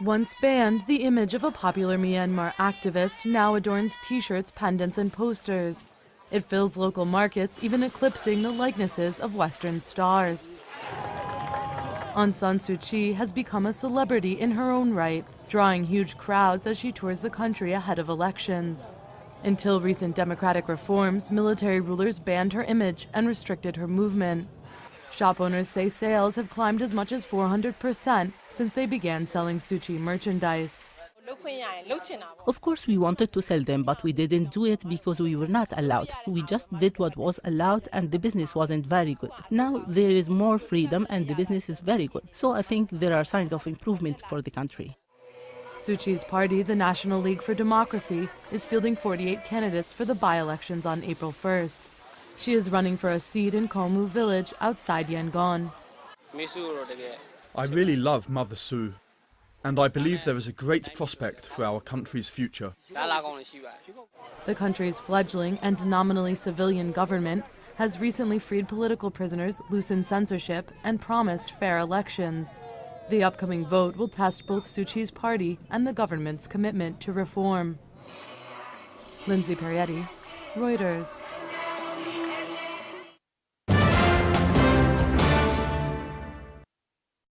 Once banned, the image of a popular Myanmar activist now adorns t-shirts, pendants, and posters. It fills local markets, even eclipsing the likenesses of Western stars. Aung San Suu Kyi has become a celebrity in her own right, drawing huge crowds as she tours the country ahead of elections. Until recent democratic reforms, military rulers banned her image and restricted her movement. Shop owners say sales have climbed as much as 400% since they began selling Suu Kyi merchandise. Of course, we wanted to sell them, but we didn't do it because we were not allowed. We just did what was allowed and the business wasn't very good. Now there is more freedom and the business is very good. So I think there are signs of improvement for the country. Suu Kyi's party, the National League for Democracy, is fielding 48 candidates for the by-elections on April 1st. She is running for a seat in Komu village outside Yangon. I really love Mother Suu, and I believe there is a great prospect for our country's future. The country's fledgling and nominally civilian government has recently freed political prisoners, loosened censorship, and promised fair elections. The upcoming vote will test both Suu Kyi's party and the government's commitment to reform. Lindsay Perietti, Reuters.